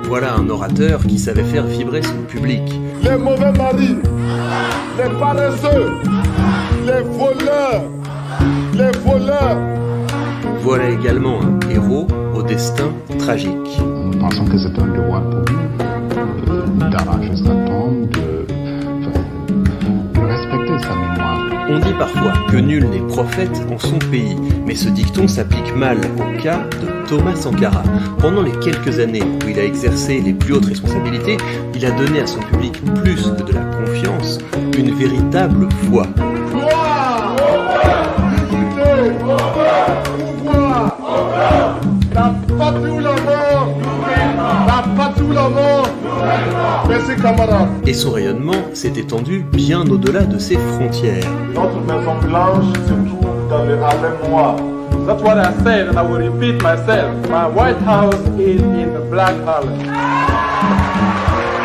Voilà un orateur qui savait faire vibrer son public. Les mauvais maris, les paresseux, les voleurs. Voilà également un héros au destin tragique. Nous pensons que c'est un devoir pour nous d'arranger sa tombe, de respecter sa mémoire. On dit parfois que nul n'est prophète en son pays, mais ce dicton s'applique mal au cas de Thomas Sankara. Pendant les quelques années où il a exercé les plus hautes responsabilités, il a donné à son public plus que de la confiance, une véritable foi. La patrie ou la mort. La patrie ou la mort. Merci camarades. Et son rayonnement s'est étendu bien au-delà de ses frontières. Notre maison blanche se trouve dans le Harlem noir. That's what I said, and I will repeat myself. My White House is in the Black Harlem.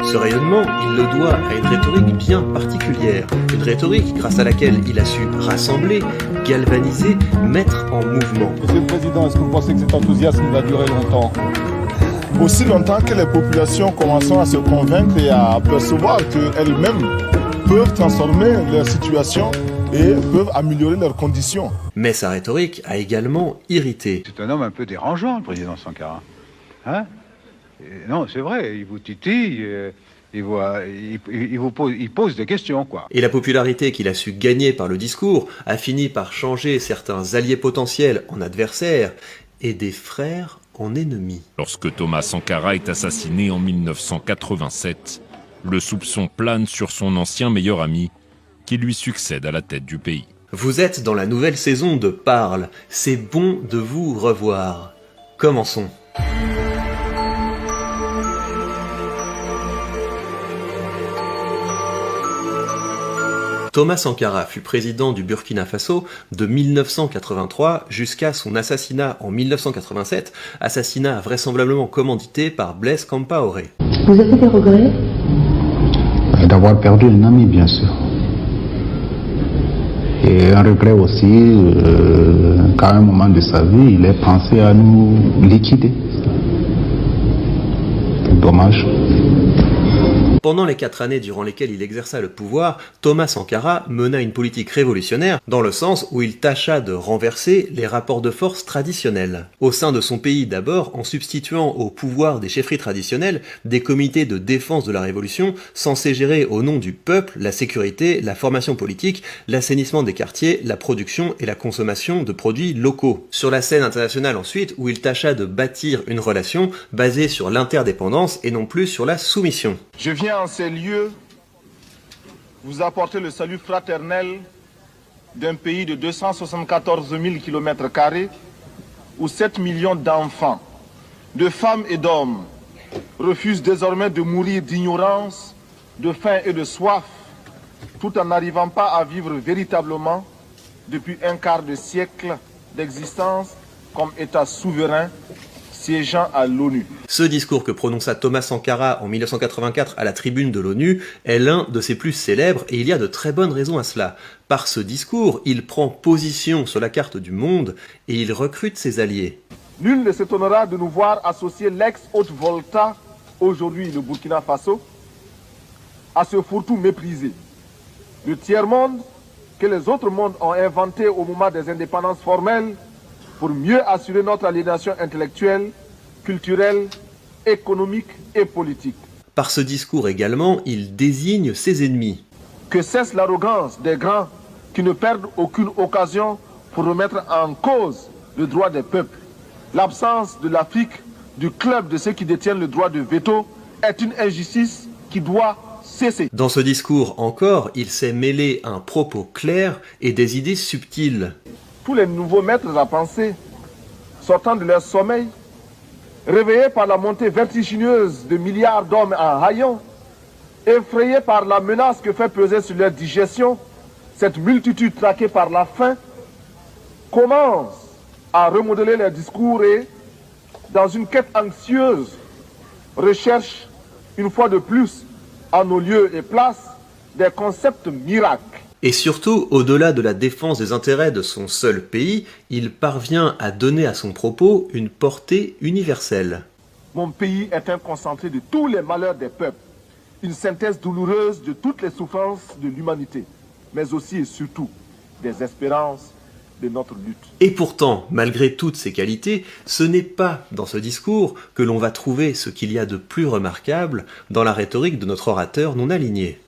Ce rayonnement, il le doit à une rhétorique bien particulière. Une rhétorique grâce à laquelle il a su rassembler, galvaniser, mettre en mouvement. Monsieur le Président, est-ce que vous pensez que cet enthousiasme va durer longtemps? Aussi longtemps que les populations commenceront à se convaincre et à percevoir qu'elles-mêmes peuvent transformer leur situation et peuvent améliorer leurs conditions. Mais sa rhétorique a également irrité. C'est un homme un peu dérangeant, le président Sankara. Hein? Non, c'est vrai, il vous titille, il pose des questions, quoi. Et la popularité qu'il a su gagner par le discours a fini par changer certains alliés potentiels en adversaires et des frères en ennemis. Lorsque Thomas Sankara est assassiné en 1987, le soupçon plane sur son ancien meilleur ami, qui lui succède à la tête du pays. Vous êtes dans la nouvelle saison de Parle. C'est bon de vous revoir. Commençons. Thomas Sankara fut président du Burkina Faso de 1983 jusqu'à son assassinat en 1987, assassinat vraisemblablement commandité par Blaise Compaoré. Vous avez des regrets? D'avoir perdu un ami, bien sûr. Et un regret aussi qu'à un moment de sa vie, il ait pensé à nous liquider. C'est dommage. Pendant les 4 années durant lesquelles il exerça le pouvoir, Thomas Sankara mena une politique révolutionnaire dans le sens où il tâcha de renverser les rapports de force traditionnels. Au sein de son pays d'abord, en substituant au pouvoir des chefferies traditionnelles des comités de défense de la révolution censés gérer au nom du peuple la sécurité, la formation politique, l'assainissement des quartiers, la production et la consommation de produits locaux. Sur la scène internationale ensuite, où il tâcha de bâtir une relation basée sur l'interdépendance et non plus sur la soumission. Je viens en ces lieux vous apporter le salut fraternel d'un pays de 274 000 km² où 7 millions d'enfants, de femmes et d'hommes refusent désormais de mourir d'ignorance, de faim et de soif, tout en n'arrivant pas à vivre véritablement depuis un quart de siècle d'existence comme État souverain siégeant à l'ONU. Ce discours que prononça Thomas Sankara en 1984 à la tribune de l'ONU est l'un de ses plus célèbres et il y a de très bonnes raisons à cela. Par ce discours, il prend position sur la carte du monde et il recrute ses alliés. Nul ne s'étonnera de nous voir associer l'ex-Haute-Volta, aujourd'hui le Burkina Faso, à ce fourre-tout méprisé. Le tiers-monde que les autres mondes ont inventé au moment des indépendances formelles pour mieux assurer notre aliénation intellectuelle, culturelle, économique et politique. Par ce discours également, il désigne ses ennemis. Que cesse l'arrogance des grands qui ne perdent aucune occasion pour remettre en cause le droit des peuples. L'absence de l'Afrique, du club de ceux qui détiennent le droit de veto, est une injustice qui doit cesser. Dans ce discours encore, il s'est mêlé un propos clair et des idées subtiles. Tous les nouveaux maîtres à penser, sortant de leur sommeil, réveillés par la montée vertigineuse de milliards d'hommes en haillons, effrayés par la menace que fait peser sur leur digestion cette multitude traquée par la faim, commencent à remodeler leurs discours et, dans une quête anxieuse, recherchent une fois de plus, en nos lieux et places, des concepts miracles. Et surtout, au-delà de la défense des intérêts de son seul pays, il parvient à donner à son propos une portée universelle. Mon pays est un concentré de tous les malheurs des peuples, une synthèse douloureuse de toutes les souffrances de l'humanité, mais aussi et surtout des espérances de notre lutte. Et pourtant, malgré toutes ces qualités, ce n'est pas dans ce discours que l'on va trouver ce qu'il y a de plus remarquable dans la rhétorique de notre orateur non aligné.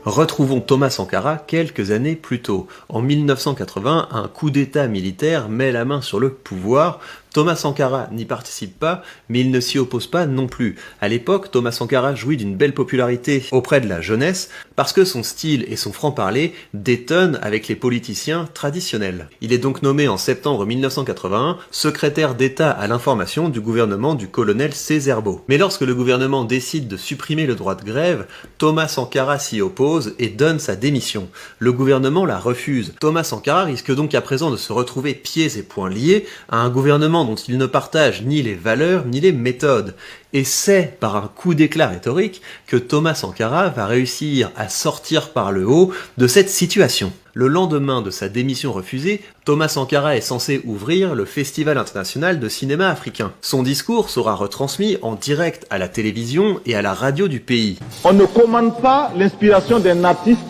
Retrouvons Thomas Sankara quelques années plus tôt. En 1980, un coup d'État militaire met la main sur le pouvoir. Thomas Sankara n'y participe pas, mais il ne s'y oppose pas non plus. À l'époque, Thomas Sankara jouit d'une belle popularité auprès de la jeunesse parce que son style et son franc-parler détonnent avec les politiciens traditionnels. Il est donc nommé en septembre 1981 secrétaire d'État à l'information du gouvernement du colonel Césaire-Beau. Mais lorsque le gouvernement décide de supprimer le droit de grève, Thomas Sankara s'y oppose et donne sa démission. Le gouvernement la refuse. Thomas Sankara risque donc à présent de se retrouver pieds et poings liés à un gouvernement dont il ne partage ni les valeurs ni les méthodes. Et c'est par un coup d'éclat rhétorique que Thomas Sankara va réussir à sortir par le haut de cette situation. Le lendemain de sa démission refusée, Thomas Sankara est censé ouvrir le Festival international de cinéma africain. Son discours sera retransmis en direct à la télévision et à la radio du pays. On ne commande pas l'inspiration d'un artiste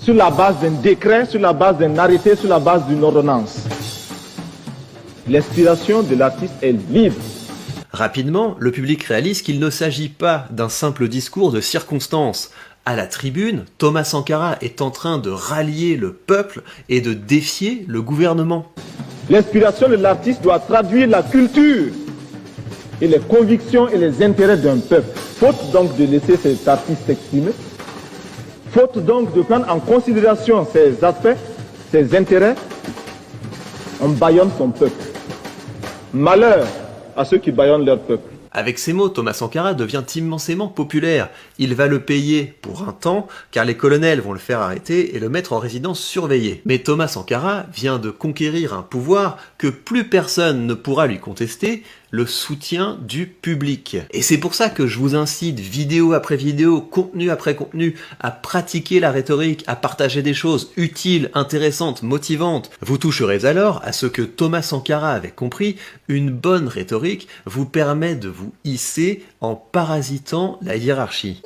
sur la base d'un décret, sur la base d'un arrêté, sur la base d'une ordonnance. L'inspiration de l'artiste est libre. Rapidement, le public réalise qu'il ne s'agit pas d'un simple discours de circonstance. À la tribune, Thomas Sankara est en train de rallier le peuple et de défier le gouvernement. L'inspiration de l'artiste doit traduire la culture et les convictions et les intérêts d'un peuple. Faute donc de laisser cet artiste s'exprimer, faute donc de prendre en considération ses aspects, ses intérêts, on bâillonne son peuple. Malheur à ceux qui bâillonnent leur peuple. Avec ces mots, Thomas Sankara devient immensément populaire. Il va le payer pour un temps, car les colonels vont le faire arrêter et le mettre en résidence surveillée. Mais Thomas Sankara vient de conquérir un pouvoir que plus personne ne pourra lui contester, le soutien du public. Et c'est pour ça que je vous incite, vidéo après vidéo, contenu après contenu, à pratiquer la rhétorique, à partager des choses utiles, intéressantes, motivantes. Vous toucherez alors à ce que Thomas Sankara avait compris, une bonne rhétorique vous permet de vous hisser en parasitant la hiérarchie.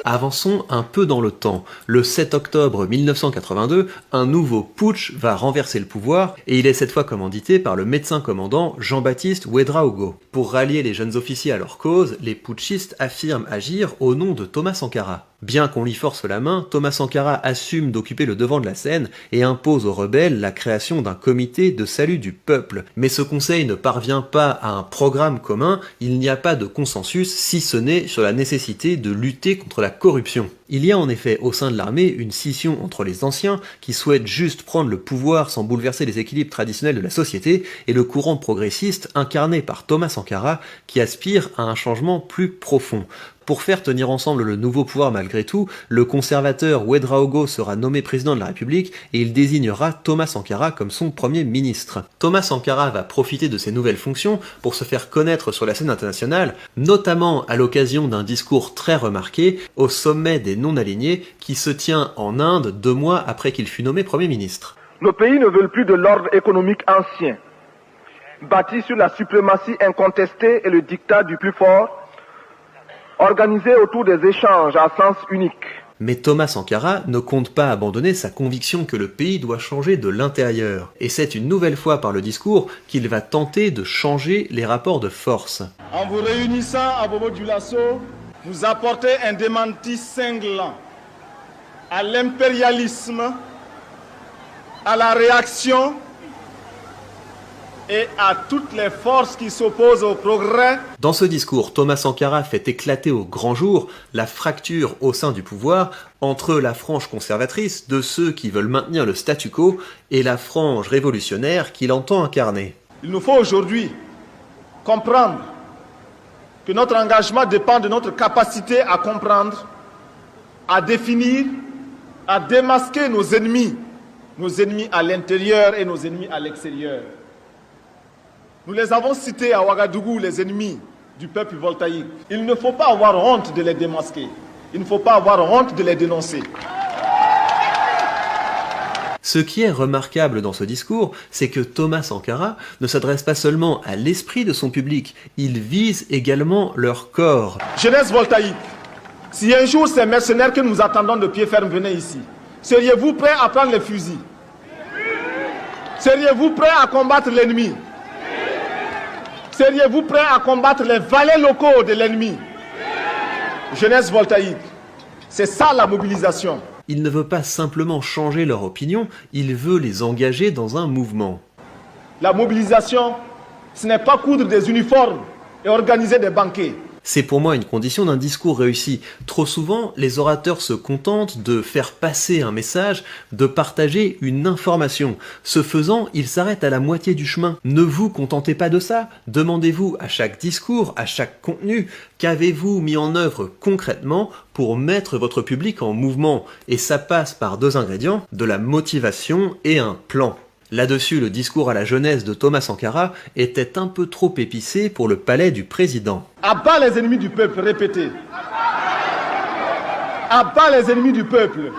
Avançons un peu dans le temps. Le 7 octobre 1982, un nouveau putsch va renverser le pouvoir et il est cette fois commandité par le médecin commandant Jean-Baptiste Ouédraogo. Pour rallier les jeunes officiers à leur cause, les putschistes affirment agir au nom de Thomas Sankara. Bien qu'on lui force la main, Thomas Sankara assume d'occuper le devant de la scène et impose aux rebelles la création d'un comité de salut du peuple. Mais ce conseil ne parvient pas à un programme commun, il n'y a pas de consensus si ce n'est sur la nécessité de lutter contre la corruption. Il y a en effet au sein de l'armée une scission entre les anciens qui souhaitent juste prendre le pouvoir sans bouleverser les équilibres traditionnels de la société et le courant progressiste incarné par Thomas Sankara qui aspire à un changement plus profond. Pour faire tenir ensemble le nouveau pouvoir malgré tout, le conservateur Ouédraogo sera nommé président de la République et il désignera Thomas Sankara comme son premier ministre. Thomas Sankara va profiter de ses nouvelles fonctions pour se faire connaître sur la scène internationale, notamment à l'occasion d'un discours très remarqué au sommet des non-alignés qui se tient en Inde 2 mois après qu'il fut nommé premier ministre. Nos pays ne veulent plus de l'ordre économique ancien, bâti sur la suprématie incontestée et le diktat du plus fort, organisé autour des échanges à sens unique. Mais Thomas Sankara ne compte pas abandonner sa conviction que le pays doit changer de l'intérieur. Et c'est une nouvelle fois par le discours qu'il va tenter de changer les rapports de force. En vous réunissant à Bobo Dioulasso, vous apportez un démenti cinglant à l'impérialisme, à la réaction et à toutes les forces qui s'opposent au progrès. Dans ce discours, Thomas Sankara fait éclater au grand jour la fracture au sein du pouvoir entre la frange conservatrice de ceux qui veulent maintenir le statu quo et la frange révolutionnaire qu'il entend incarner. Il nous faut aujourd'hui comprendre que notre engagement dépend de notre capacité à comprendre, à définir, à démasquer nos ennemis à l'intérieur et nos ennemis à l'extérieur. Nous les avons cités à Ouagadougou, les ennemis du peuple voltaïque. Il ne faut pas avoir honte de les démasquer. Il ne faut pas avoir honte de les dénoncer. Ce qui est remarquable dans ce discours, c'est que Thomas Sankara ne s'adresse pas seulement à l'esprit de son public, il vise également leur corps. Jeunesse voltaïque, si un jour ces mercenaires que nous attendons de pied ferme venaient ici, seriez-vous prêts à prendre les fusils? Seriez-vous prêts à combattre l'ennemi? Seriez-vous prêts à combattre les valets locaux de l'ennemi? Jeunesse voltaïque, c'est ça la mobilisation. Il ne veut pas simplement changer leur opinion, il veut les engager dans un mouvement. La mobilisation, ce n'est pas coudre des uniformes et organiser des banquets. C'est pour moi une condition d'un discours réussi. Trop souvent, les orateurs se contentent de faire passer un message, de partager une information. Ce faisant, ils s'arrêtent à la moitié du chemin. Ne vous contentez pas de ça. Demandez-vous à chaque discours, à chaque contenu, qu'avez-vous mis en œuvre concrètement pour mettre votre public en mouvement. Et ça passe par deux ingrédients, de la motivation et un plan. Là-dessus, le discours à la jeunesse de Thomas Sankara était un peu trop épicé pour le palais du président. À bas les ennemis du peuple, répétez. À bas les ennemis du peuple.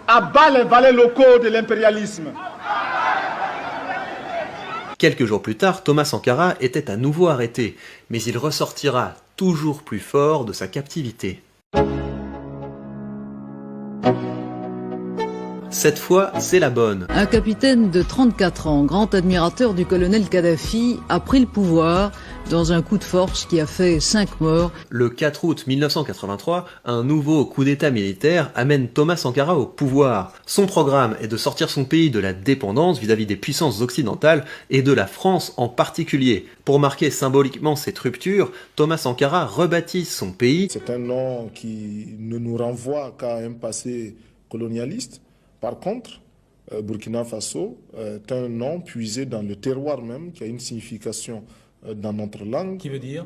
À bas les valets locaux de l'impérialisme. Quelques jours plus tard, Thomas Sankara était à nouveau arrêté, mais il ressortira toujours plus fort de sa captivité. Cette fois, c'est la bonne. Un capitaine de 34 ans, grand admirateur du colonel Kadhafi, a pris le pouvoir dans un coup de force qui a fait 5 morts. Le 4 août 1983, un nouveau coup d'état militaire amène Thomas Sankara au pouvoir. Son programme est de sortir son pays de la dépendance vis-à-vis des puissances occidentales et de la France en particulier. Pour marquer symboliquement cette rupture, Thomas Sankara rebaptise son pays. C'est un nom qui ne nous renvoie qu'à un passé colonialiste. Par contre, Burkina Faso est un nom puisé dans le terroir même, qui a une signification dans notre langue. Qui veut dire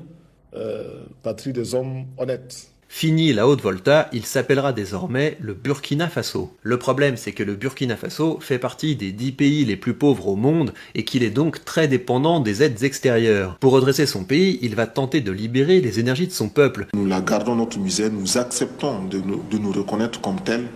patrie des hommes honnêtes. Fini la Haute-Volta, il s'appellera désormais le Burkina Faso. Le problème, c'est que le Burkina Faso fait partie des 10 pays les plus pauvres au monde et qu'il est donc très dépendant des aides extérieures. Pour redresser son pays, il va tenter de libérer les énergies de son peuple. Nous la gardons notre misère, nous acceptons de nous reconnaître comme tels,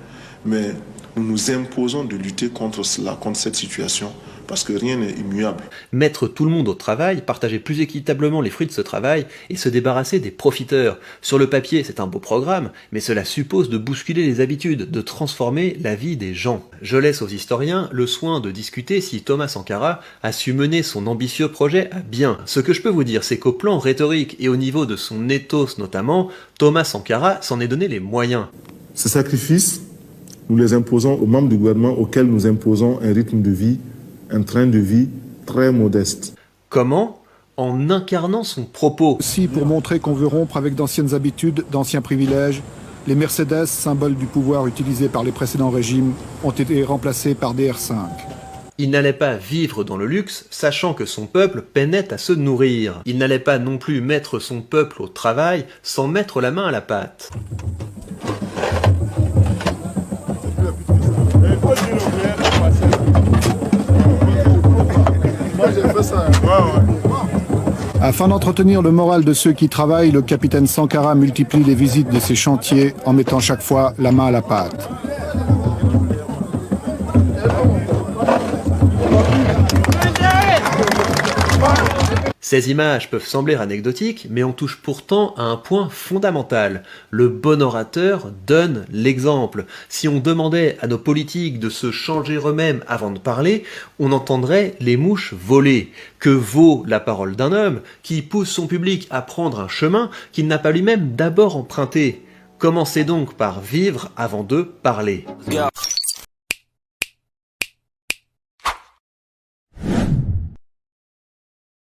mais nous nous imposons de lutter contre cela, contre cette situation, parce que rien n'est immuable. Mettre tout le monde au travail, partager plus équitablement les fruits de ce travail et se débarrasser des profiteurs. Sur le papier, c'est un beau programme, mais cela suppose de bousculer les habitudes, de transformer la vie des gens. Je laisse aux historiens le soin de discuter si Thomas Sankara a su mener son ambitieux projet à bien. Ce que je peux vous dire, c'est qu'au plan rhétorique et au niveau de son ethos notamment, Thomas Sankara s'en est donné les moyens. Ces sacrifices, nous les imposons aux membres du gouvernement auxquels nous imposons un rythme de vie, un train de vie très modeste. Comment ? En incarnant son propos. Aussi pour montrer qu'on veut rompre avec d'anciennes habitudes, d'anciens privilèges, les Mercedes, symbole du pouvoir utilisé par les précédents régimes, ont été remplacés par des R5. Il n'allait pas vivre dans le luxe, sachant que son peuple peinait à se nourrir. Il n'allait pas non plus mettre son peuple au travail sans mettre la main à la pâte. Afin d'entretenir le moral de ceux qui travaillent, le capitaine Sankara multiplie les visites de ses chantiers en mettant chaque fois la main à la pâte. Ces images peuvent sembler anecdotiques, mais on touche pourtant à un point fondamental. Le bon orateur donne l'exemple. Si on demandait à nos politiques de se changer eux-mêmes avant de parler, on entendrait les mouches voler. Que vaut la parole d'un homme qui pousse son public à prendre un chemin qu'il n'a pas lui-même d'abord emprunté ? Commencez donc par vivre avant de parler.